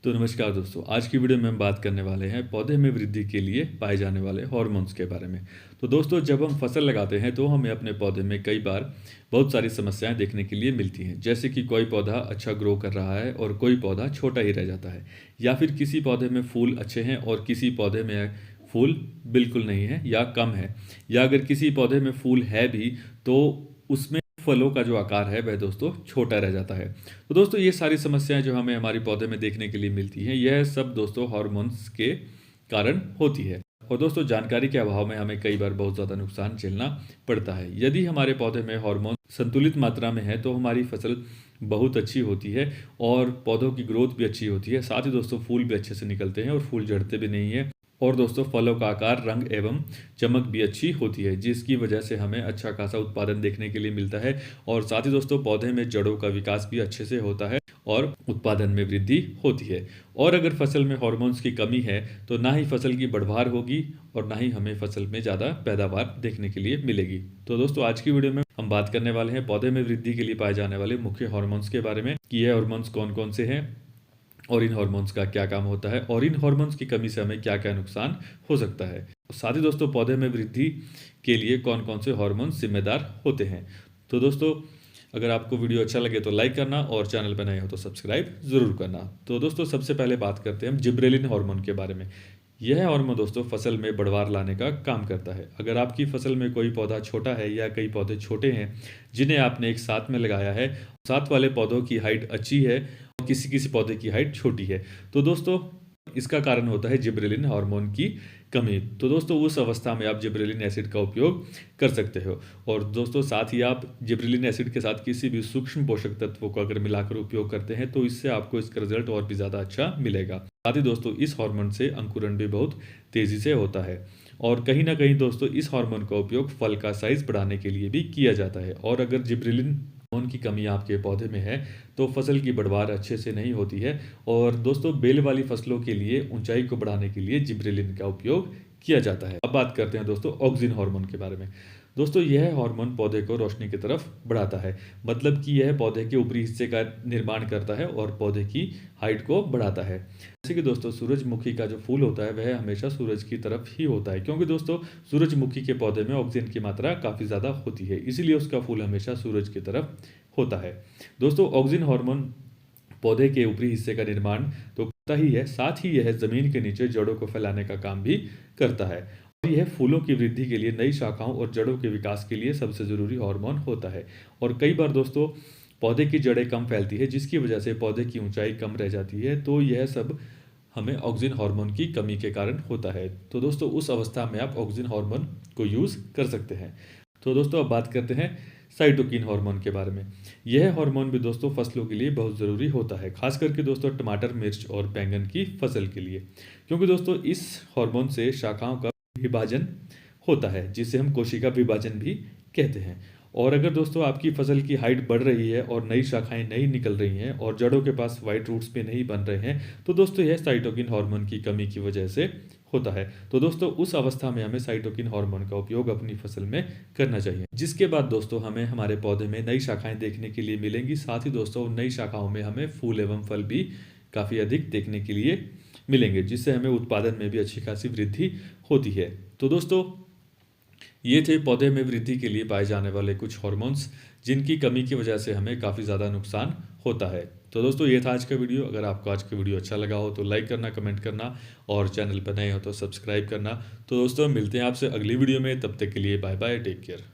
तो नमस्कार दोस्तों, आज की वीडियो में हम बात करने वाले हैं पौधे में वृद्धि के लिए पाए जाने वाले हार्मोन्स के बारे में। तो दोस्तों, जब हम फसल लगाते हैं तो हमें अपने पौधे में कई बार बहुत सारी समस्याएं देखने के लिए मिलती हैं, जैसे कि कोई पौधा अच्छा ग्रो कर रहा है और कोई पौधा छोटा ही रह जाता है, या फिर किसी पौधे में फूल अच्छे हैं और किसी पौधे में फूल बिल्कुल नहीं है या कम है, या अगर किसी पौधे में फूल है भी तो उसमें फलों का जो आकार है वह दोस्तों छोटा रह जाता है। तो दोस्तों, ये सारी समस्याएं जो हमें हमारे पौधे में देखने के लिए मिलती हैं, यह सब दोस्तों हार्मोन्स के कारण होती है। और दोस्तों, जानकारी के अभाव में हमें कई बार बहुत ज़्यादा नुकसान झेलना पड़ता है। यदि हमारे पौधे में हार्मोन संतुलित मात्रा में है तो हमारी फसल बहुत अच्छी होती है और पौधों की ग्रोथ भी अच्छी होती है। साथ ही दोस्तों, फूल भी अच्छे से निकलते हैं और फूल झड़ते भी नहीं है। और दोस्तों, फलों का आकार, रंग एवं चमक भी अच्छी होती है, जिसकी वजह से हमें अच्छा खासा उत्पादन देखने के लिए मिलता है। और साथ ही दोस्तों, पौधे में जड़ों का विकास भी अच्छे से होता है और उत्पादन में वृद्धि होती है। और अगर फसल में हार्मोन्स की कमी है तो ना ही फसल की बढ़वार होगी और ना ही हमें फसल में ज़्यादा पैदावार देखने के लिए मिलेगी। तो दोस्तों, आज की वीडियो में हम बात करने वाले हैं पौधे में वृद्धि के लिए पाए जाने वाले मुख्य हार्मोन्स के बारे में, कि यह हार्मोन्स कौन कौन से हैं और इन हार्मोन्स का क्या काम होता है और इन हार्मोन्स की कमी से हमें क्या क्या नुकसान हो सकता है। साथ ही दोस्तों, पौधे में वृद्धि के लिए कौन कौन से हार्मोन्स जिम्मेदार होते हैं। तो दोस्तों, अगर आपको वीडियो अच्छा लगे तो लाइक करना और चैनल पर नए हो तो सब्सक्राइब जरूर करना। तो दोस्तों, सबसे पहले बात करते हैं हम जिब्रेलिन हार्मोन के बारे में। यह हार्मोन दोस्तों फसल में बढ़वार लाने का काम करता है। अगर आपकी फसल में कोई पौधा छोटा है या कई पौधे छोटे हैं जिन्हें आपने एक साथ में लगाया है, साथ वाले पौधों की हाइट अच्छी है और किसी किसी पौधे की हाइट छोटी है, तो दोस्तों इसका कारण होता है जिब्रेलिन हार्मोन की कमी। तो दोस्तों, उस अवस्था में आप जिब्रेलिन एसिड का उपयोग कर सकते हो। और दोस्तों, साथ ही आप जिब्रेलिन एसिड के साथ किसी भी सूक्ष्म पोषक तत्वों को अगर मिलाकर उपयोग करते हैं तो इससे आपको इसका रिजल्ट और भी ज़्यादा अच्छा मिलेगा। साथ ही दोस्तों, इस हार्मोन से अंकुरण भी बहुत तेज़ी से होता है। और कहीं ना कहीं दोस्तों, इस हार्मोन का उपयोग फल का साइज बढ़ाने के लिए भी किया जाता है। और अगर जिब्रेलिन हार्मोन की कमी आपके पौधे में है तो फसल की बढ़वार अच्छे से नहीं होती है। और दोस्तों, बेल वाली फसलों के लिए ऊंचाई को बढ़ाने के लिए जिब्रेलिन का उपयोग किया जाता है। अब बात करते हैं दोस्तों ऑक्सिन हार्मोन के बारे में। दोस्तों, यह हार्मोन पौधे को रोशनी की तरफ बढ़ाता है, मतलब कि यह पौधे के ऊपरी हिस्से का निर्माण करता है और पौधे की हाइट को बढ़ाता है। जैसे कि दोस्तों, सूरजमुखी का जो फूल होता है वह हमेशा सूरज की तरफ ही होता है, क्योंकि दोस्तों सूरजमुखी के पौधे में ऑक्सीजन की मात्रा काफ़ी ज़्यादा होती है, इसीलिए उसका फूल हमेशा सूरज की तरफ होता है। दोस्तों, ऑक्सिन हार्मोन पौधे के ऊपरी हिस्से का निर्माण तो करता ही है, साथ ही यह जमीन के नीचे जड़ों को फैलाने का काम भी करता है। और यह फूलों की वृद्धि के लिए, नई शाखाओं और जड़ों के विकास के लिए सबसे जरूरी हार्मोन होता है। और कई बार दोस्तों, पौधे की जड़ें कम फैलती है जिसकी वजह से पौधे की ऊंचाई कम रह जाती है, तो यह सब हमें ऑक्सिन हार्मोन की कमी के कारण होता है। तो दोस्तों, उस अवस्था में आप ऑक्सिन हार्मोन को यूज़ कर सकते हैं। तो दोस्तों, अब बात करते हैं साइटोकिन हार्मोन के बारे में। यह हार्मोन भी दोस्तों फसलों के लिए बहुत ज़रूरी होता है, खास करके दोस्तों टमाटर, मिर्च और बैंगन की फसल के लिए, क्योंकि दोस्तों इस हार्मोन से शाखाओं का विभाजन होता है, जिसे हम कोशिका विभाजन भी कहते हैं। और अगर दोस्तों आपकी फसल की हाइट बढ़ रही है और नई शाखाएं नहीं निकल रही हैं और जड़ों के पास वाइट रूट्स भी नहीं बन रहे हैं, तो दोस्तों यह साइटोकिन हार्मोन की कमी की वजह से होता है। तो दोस्तों, उस अवस्था में हमें साइटोकिन हार्मोन का उपयोग अपनी फसल में करना चाहिए, जिसके बाद दोस्तों हमें हमारे पौधे में नई शाखाएं देखने के लिए मिलेंगी। साथ ही दोस्तों, नई शाखाओं में हमें फूल एवं फल भी काफ़ी अधिक देखने के लिए मिलेंगे, जिससे हमें उत्पादन में भी अच्छी खासी वृद्धि होती है। तो दोस्तों, ये थे पौधे में वृद्धि के लिए पाए जाने वाले कुछ हार्मोन्स, जिनकी कमी की वजह से हमें काफ़ी ज़्यादा नुकसान होता है। तो दोस्तों, ये था आज का वीडियो। अगर आपको आज का वीडियो अच्छा लगा हो तो लाइक करना, कमेंट करना और चैनल पर नए हो तो सब्सक्राइब करना। तो दोस्तों, मिलते हैं आपसे अगली वीडियो में, तब तक के लिए बाय बाय, टेक केयर।